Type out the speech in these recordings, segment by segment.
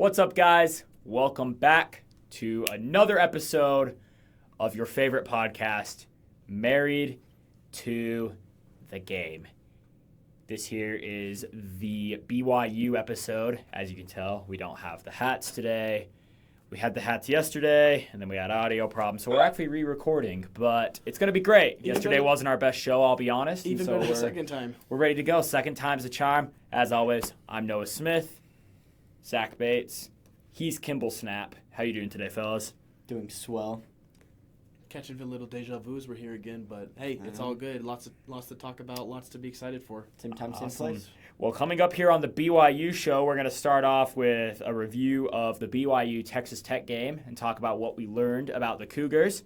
What's up, guys? Welcome back to another episode of your favorite podcast, Married to the Game. This here is the BYU episode. As you can tell, we don't have the hats today. We had the hats yesterday, and then we had audio problems, so we're actually re-recording, but it's going to be great. Yesterday wasn't our best show, I'll be honest. Even better the second time. We're ready to go. Second time's the charm. As always, I'm Noah Smith. Zach Bates. He's Kimball Snap. How you doing today, fellas? Doing swell. Catching a little deja vu's. We're here again, but hey, it's all good. Lots to talk about. Lots to be excited for. Same time, same place. Well, coming up here on the BYU show, we're going to start off with a review of the BYU Texas Tech game and talk about what we learned about the Cougars.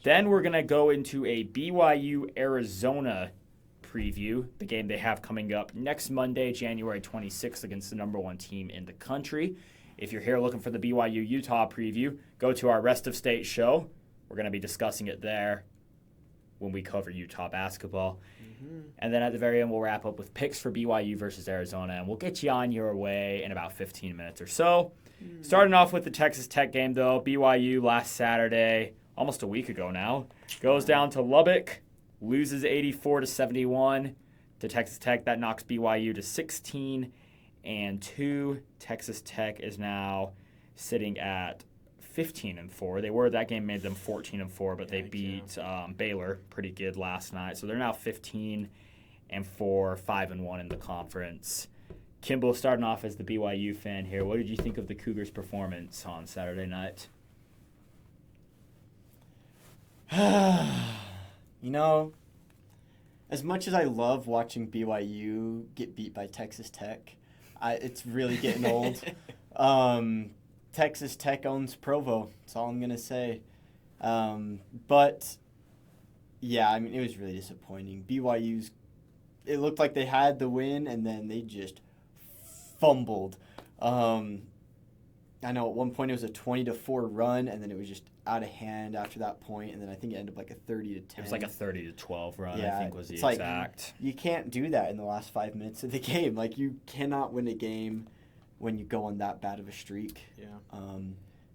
Then we're going to go into a BYU Arizona preview, the game they have coming up next Monday, January 26th, against the number one team in the country. If you're here looking for the BYU Utah preview, go to our Rest of State show. We're going to be discussing it there when we cover Utah basketball. And then at the very end, we'll wrap up with picks for BYU versus Arizona, and we'll get you on your way in about 15 minutes or so. Starting off with the Texas Tech game, though, BYU last Saturday, almost a week ago now, goes down to Lubbock, loses 84-71 to Texas Tech. That knocks BYU to 16-2. Texas Tech is now sitting at 15-4. That game made them 14-4, but they beat Baylor pretty good last night. So they're now 15-4, 5-1 in the conference. Kimball, starting off as the BYU fan here, what did you think of the Cougars' performance on Saturday night? You know, as much as I love watching BYU get beat by Texas Tech, it's really getting old. Texas Tech owns Provo. That's all I'm going to say. But, yeah, I mean, it was really disappointing. It looked like they had the win, and then they just fumbled. I know at one point it was a 20-4 run, and then it was just out of hand after that point, and then I think it ended up like a 30-10. It was like a 30-12 run, yeah, I think was the it's exact. Like, you can't do that in the last 5 minutes of the game. Like, you cannot win a game when you go on that bad of a streak. Yeah.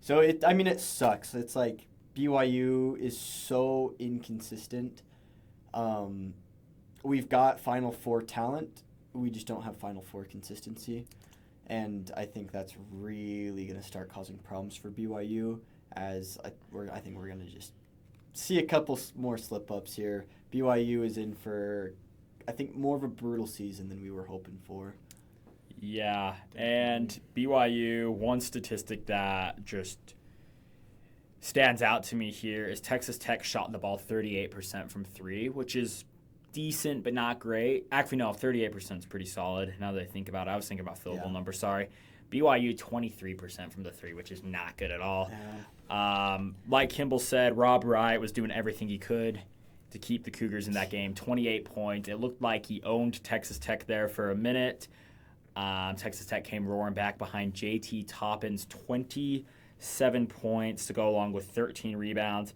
So, it sucks. It's like BYU is so inconsistent. We've got Final Four talent. We just don't have Final Four consistency. And I think that's really going to start causing problems for BYU, as I think we're going to just see a couple more slip-ups here. BYU is in for, I think, more of a brutal season than we were hoping for. Yeah, and BYU, one statistic that just stands out to me here is Texas Tech shot the ball 38% from three, which is decent but not great. Actually, no, 38% is pretty solid now that I think about it. I was thinking about field goal numbers, sorry. BYU 23% from the three, which is not good at all. Yeah. Like Kimball said, Rob Wright was doing everything he could to keep the Cougars in that game. 28 points. It looked like he owned Texas Tech there for a minute. Texas Tech came roaring back behind JT Toppin's 27 points to go along with 13 rebounds.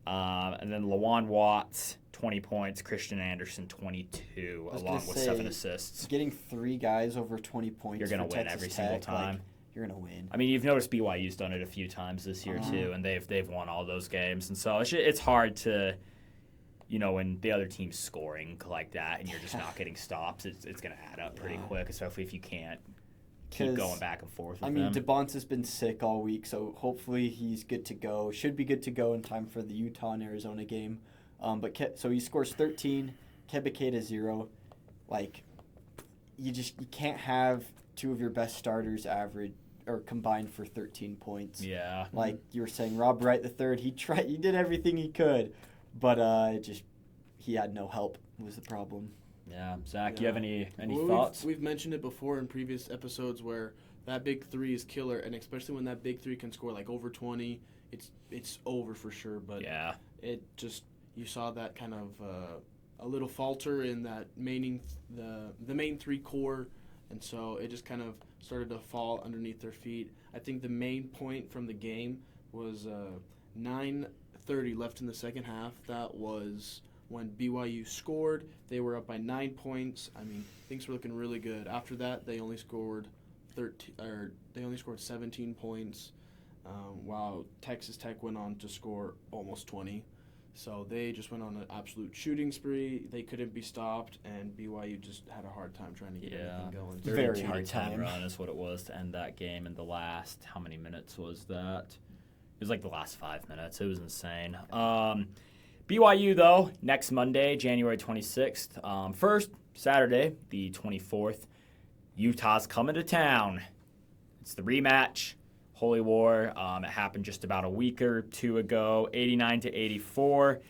And then Lawan Watts, 20 points. Christian Anderson, 22, along with 7 assists. Getting 3 guys over 20 points. You're going to win every single time. You're going to win. I mean, you've noticed BYU's done it a few times this year, too, and they've won all those games. And so it's hard to, when the other team's scoring like that and you're just not getting stops, it's going to add up pretty quick, especially if you can't keep going back and forth with them. DeBonce has been sick all week, so hopefully he's good to go. Should be good to go in time for the Utah and Arizona game. So he scores 13, Kebeketa 0. Like, you can't have 2 of your best starters average or combined for 13 points. Yeah. Like you were saying, Rob Wright III, he did everything he could, but he had no help was the problem. Yeah. Zach, you have any thoughts? We've mentioned it before in previous episodes where that big three is killer, and especially when that big three can score like over 20, it's over for sure. But yeah, it just, you saw that kind of a little falter in that the main three core, and so it just kind of started to fall underneath their feet. I think the main point from the game was 9:30 left in the second half. That was when BYU scored. They were up by 9 points. I mean, things were looking really good. After that, they only scored they only scored 17 points, while Texas Tech went on to score almost 20. So they just went on an absolute shooting spree. They couldn't be stopped, and BYU just had a hard time trying to get anything going. Very 32 hard to 10 time. run is what it was to end that game in the last, how many minutes was that? It was like the last 5 minutes. It was insane. BYU, though, next Monday, January 26th. First, Saturday, the 24th, Utah's coming to town. It's the rematch. Holy War. It happened just about a week or two ago, 89-84.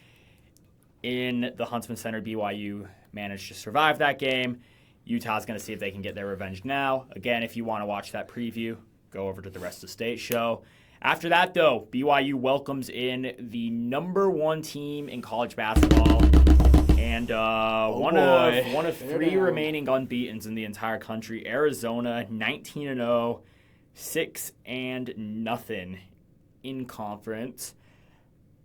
In the Huntsman Center, BYU managed to survive that game. Utah's going to see if they can get their revenge now. Again, if you want to watch that preview, go over to the Rest of State show. After that, though, BYU welcomes in the number 1 team in college basketball and one of 3 remaining unbeatens in the entire country. Arizona, 19-0. 6-0 in conference.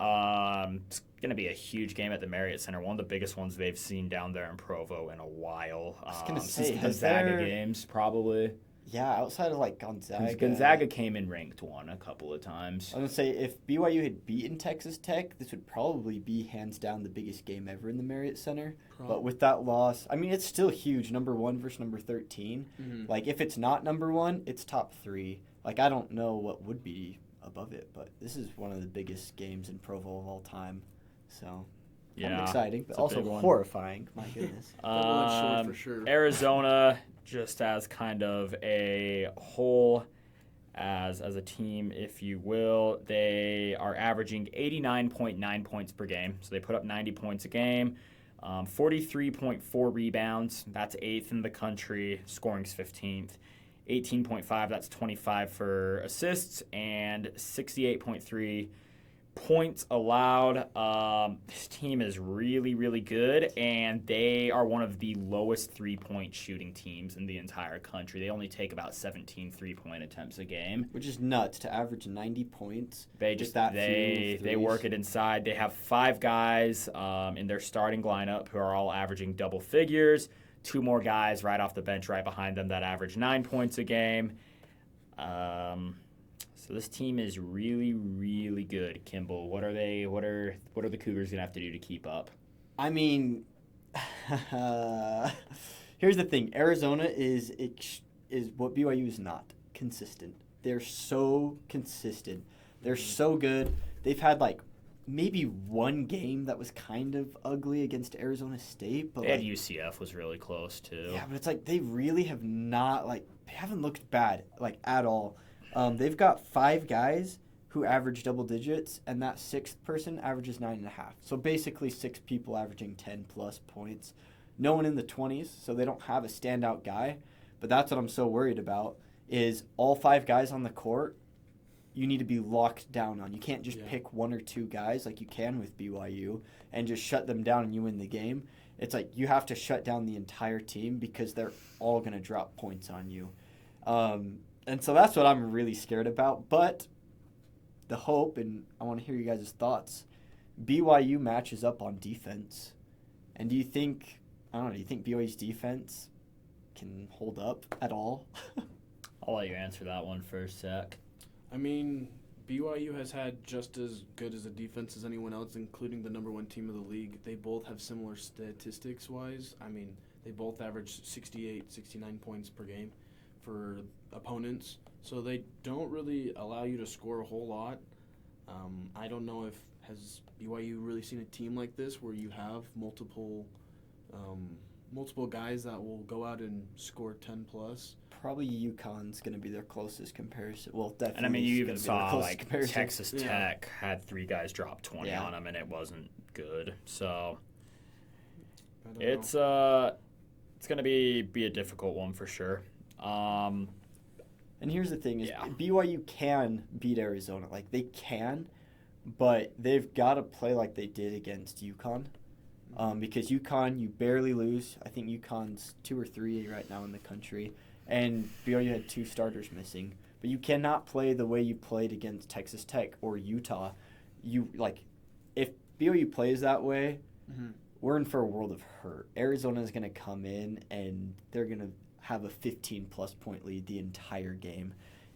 It's going to be a huge game at the Marriott Center, one of the biggest ones they've seen down there in Provo in a while. I was going to say, since the Gonzaga games, probably. Yeah, outside of like Gonzaga. Gonzaga came in ranked 1 a couple of times. I was going to say, if BYU had beaten Texas Tech, this would probably be hands down the biggest game ever in the Marriott Center. But with that loss, I mean, it's still huge, number 1 versus number 13. Mm-hmm. Like, if it's not number 1, it's top 3. Like, I don't know what would be above it, but this is one of the biggest games in Provo of all time. So, kind of exciting, but also horrifying. My goodness. Short for sure. Arizona, just as kind of a whole, as a team, if you will, they are averaging 89.9 points per game. So they put up 90 points a game. 43.4 rebounds. That's 8th in the country. Scoring's 15th. 18.5, that's 25 for assists, and 68.3 points allowed. This team is really, really good, and they are one of the lowest three-point shooting teams in the entire country. They only take about 17 three-point attempts a game. Which is nuts to average 90 points. They work it inside. They have 5 guys in their starting lineup who are all averaging double figures. 2 more guys right off the bench right behind them that average 9 points a game. So this team is really, really good. Kimball, what are the Cougars gonna have to do to keep up? I mean, here's the thing: Arizona is what BYU is not: consistent. They're so consistent. They're so good. They've had like maybe one game that was kind of ugly against Arizona State, but and UCF was really close too. Yeah, but it's like they really have not they haven't looked bad at all. They've got 5 guys who average double digits, and that 6th person averages 9.5. So basically 6 people averaging 10+ points. No one in the 20s, so they don't have a standout guy. But that's what I'm so worried about, is all 5 guys on the court you need to be locked down on. You can't just pick 1 or 2 guys like you can with BYU and just shut them down and you win the game. It's like you have to shut down the entire team because they're all going to drop points on you. And so that's what I'm really scared about. But the hope, and I want to hear you guys' thoughts, BYU matches up on defense. And do you think BYU's defense can hold up at all? I'll let you answer that one first, Zach. I mean, BYU has had just as good as a defense as anyone else, including the number 1 team of the league. They both have similar statistics-wise. I mean, they both average 68, 69 points per game for opponents. So they don't really allow you to score a whole lot. I don't know has BYU really seen a team like this where you have multiple guys that will go out and score 10+. Probably UConn's going to be their closest comparison. Well, definitely. And I mean, you even saw Texas Yeah. Tech had 3 guys drop 20 on them, and it wasn't good. So it's going to be a difficult one for sure. And here's the thing: is BYU can beat Arizona, they can, but they've got to play like they did against UConn. Because UConn, you barely lose. I think UConn's 2 or 3 right now in the country. And BYU had 2 starters missing. But you cannot play the way you played against Texas Tech or Utah. If BYU plays that way, we're in for a world of hurt. Arizona's going to come in, and they're going to have a 15-plus point lead the entire game.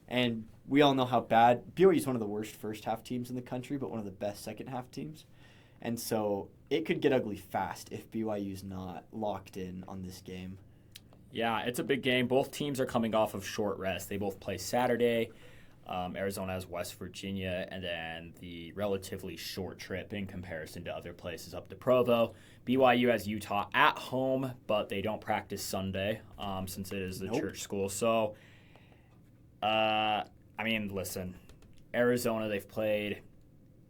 And we all know how bad BYU is one of the worst first-half teams in the country, but one of the best second-half teams. And so it could get ugly fast if BYU's not locked in on this game. Yeah, it's a big game. Both teams are coming off of short rest. They both play Saturday. Arizona has West Virginia, and then the relatively short trip in comparison to other places up to Provo. BYU has Utah at home, but they don't practice Sunday since it is the church school. So, listen, Arizona, they've played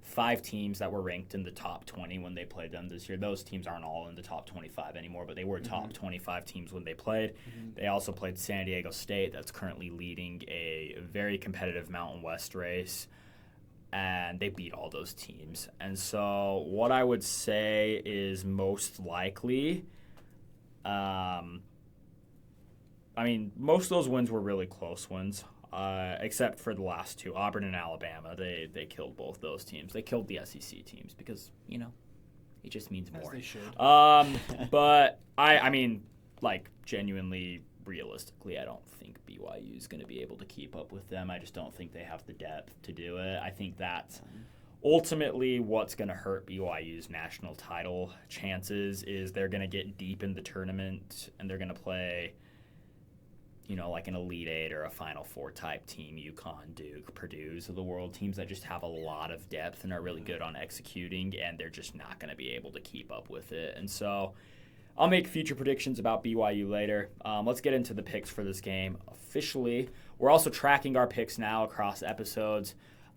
5 teams that were ranked in the top 20 when they played them this year. Those teams aren't all in the top 25 anymore, but they were top 25 teams when they played. They also played San Diego State, that's currently leading a very competitive Mountain West race, and they beat all those teams. And so what I would say is most likely, most of those wins were really close wins. Except for the last 2, Auburn and Alabama. They killed both those teams. They killed the SEC teams because, it just means more. As they should. But, genuinely, realistically, I don't think BYU is going to be able to keep up with them. I just don't think they have the depth to do it. I think that's ultimately what's going to hurt BYU's national title chances is they're going to get deep in the tournament and they're going to play – like an Elite Eight or a Final Four type team, UConn, Duke, Purdue's of the world, teams that just have a lot of depth and are really good on executing, and they're just not going to be able to keep up with it. And so I'll make future predictions about BYU later. Let's get into the picks for this game officially. We're also tracking our picks now across episodes.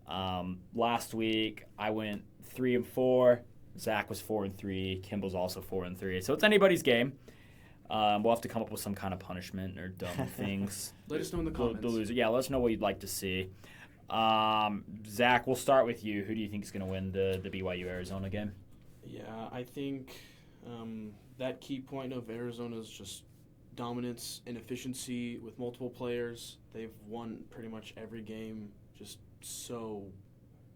Last week, I went 3-4. Zach was 4-3. Kimball's also 4-3. So it's anybody's game. We'll have to come up with some kind of punishment or dumb things. Let us know in the comments. The loser. Yeah, let us know what you'd like to see. Zach, we'll start with you. Who do you think is going to win the BYU-Arizona game? Yeah, I think that key point of Arizona's just dominance and efficiency with multiple players. They've won pretty much every game just so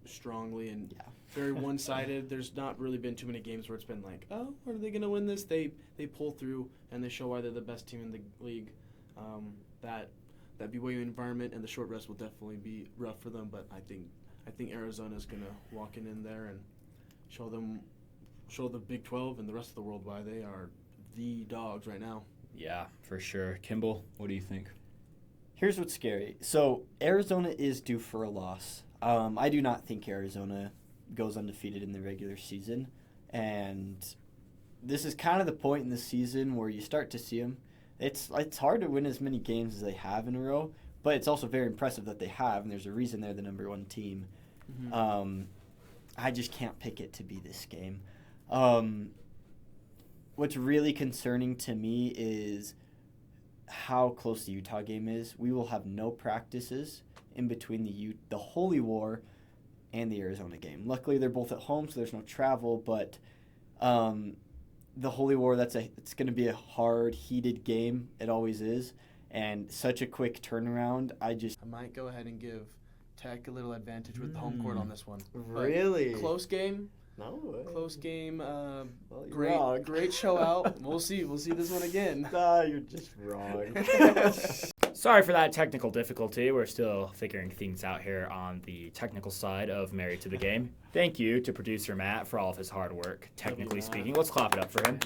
strongly and very one-sided. There's not really been too many games where it's been like, oh, are they going to win this? They pull through, and they show why they're the best team in the league. That BYU environment and the short rest will definitely be rough for them, but I think Arizona's going to walk in there and show the Big 12 and the rest of the world why they are the dogs right now. Yeah, for sure. Kimball, what do you think? Here's what's scary. So Arizona is due for a loss. I do not think Arizona goes undefeated in the regular season, and this is kind of the point in the season where you start to see them. It's hard to win as many games as they have in a row, but it's also very impressive that they have, and there's a reason they're the number 1 team. I just can't pick it to be this game. What's really concerning to me is how close the Utah game is. We will have no practices in between the Holy War and the Arizona game. Luckily, they're both at home, so there's no travel, but the Holy War, it's going to be a hard, heated game. It always is, and such a quick turnaround. I might go ahead and give Tech a little advantage with the home court on this one. Really? But close game. No way. Close game. Wrong. Great show out. We'll see this one again. Nah, you're just wrong. Sorry for that technical difficulty. We're still figuring things out here on the technical side of Married to the Game. Thank you to producer Matt for all of his hard work, technically speaking. Let's clap it up for him.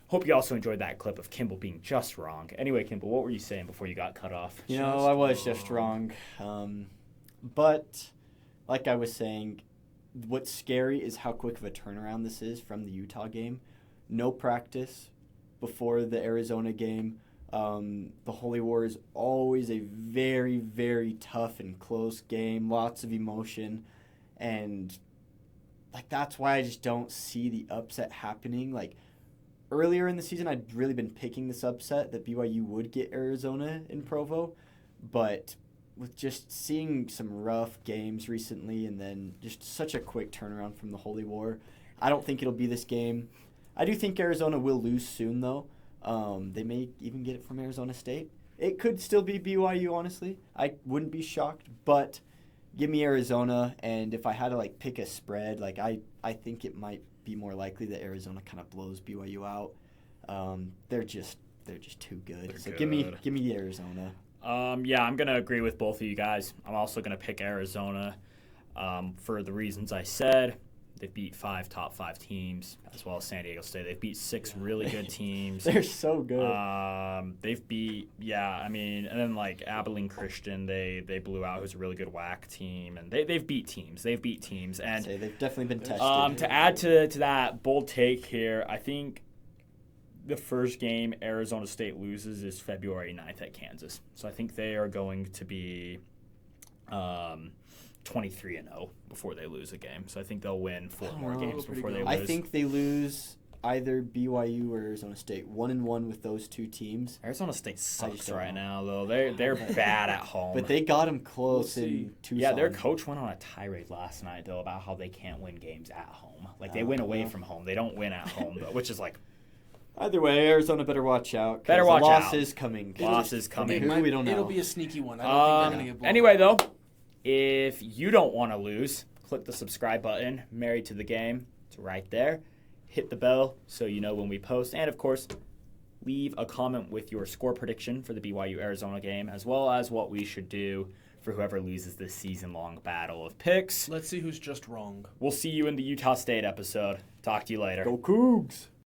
Hope you also enjoyed that clip of Kimball being just wrong. Anyway, Kimball, what were you saying before you got cut off? I was just wrong. But like I was saying, what's scary is how quick of a turnaround this is from the Utah game. No practice before the Arizona game. The Holy War is always a very, very tough and close game. Lots of emotion. And that's why I just don't see the upset happening. Earlier in the season, I'd really been picking this upset that BYU would get Arizona in Provo. But with just seeing some rough games recently and then just such a quick turnaround from the Holy War, I don't think it'll be this game. I do think Arizona will lose soon, though. They may even get it from Arizona State. It could still be BYU, honestly. I wouldn't be shocked, but give me Arizona, and if I had to pick a spread, I think it might be more likely that Arizona kind of blows BYU out. They're just they're just too good. They're So good. give me Arizona. Yeah, I'm going to agree with both of you guys. I'm also going to pick Arizona for the reasons I said. They've beat 5 top 5 teams, as well as San Diego State. They've beat 6 really good teams. They're so good. They've beat, and then like Abilene Christian, they blew out, who's a really good WAC team, and they've beat teams. And They've definitely been tested. to add to that bold take here, I think the first game Arizona State loses is February 9th at Kansas. So I think they are going to be 23-0 before they lose a game. So I think they'll win 4 more games before they lose. I think they lose either BYU or Arizona State. 1-1 with those two teams. Arizona State sucks right know. now, though. They're bad at home. But they got them close in Tucson. Yeah, their coach went on a tirade last night, though, about how they can't win games at home. Like, they win away from home. They don't win at home, though, which is like... Either way, Arizona better watch out. Better watch out. Loss is coming. Loss is coming. We don't know. It'll be a sneaky one. I don't think they're going to get blown. Anyway, though, if you don't want to lose, click the subscribe button, Married to the Game. It's right there. Hit the bell so you know when we post. And, of course, leave a comment with your score prediction for the BYU-Arizona game, as well as what we should do for whoever loses this season-long battle of picks. Let's see who's just wrong. We'll see you in the Utah State episode. Talk to you later. Go Cougs!